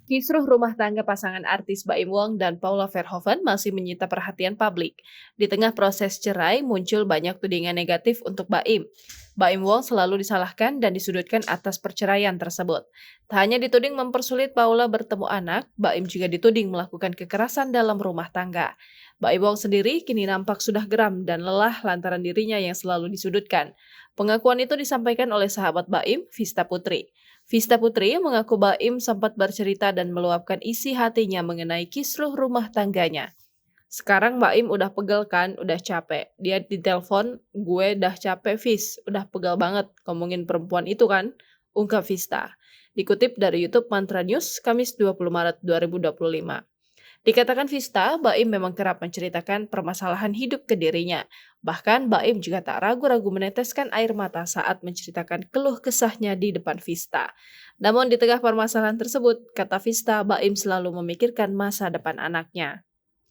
Kisruh rumah tangga pasangan artis Baim Wong dan Paula Verhoeven masih menyita perhatian publik. Di tengah proses cerai, muncul banyak tudingan negatif untuk Baim. Baim Wong selalu disalahkan dan disudutkan atas perceraian tersebut. Tak hanya dituding mempersulit Paula bertemu anak, Baim juga dituding melakukan kekerasan dalam rumah tangga. Baim Wong sendiri kini nampak sudah geram dan lelah lantaran dirinya yang selalu disudutkan. Pengakuan itu disampaikan oleh sahabat Baim, Vista Putri. Vista Putri mengaku Baim sempat bercerita dan meluapkan isi hatinya mengenai kisruh rumah tangganya. Sekarang Baim udah pegel kan, udah capek. Dia ditelepon, gue dah capek Vis, udah pegel banget ngomongin perempuan itu kan, ungkap Vista. Dikutip dari YouTube Mantra News, Kamis 20 Maret 2025. Dikatakan Vista, Baim memang kerap menceritakan permasalahan hidup ke dirinya. Bahkan Baim juga tak ragu-ragu meneteskan air mata saat menceritakan keluh kesahnya di depan Vista. Namun di tengah permasalahan tersebut, kata Vista, Baim selalu memikirkan masa depan anaknya.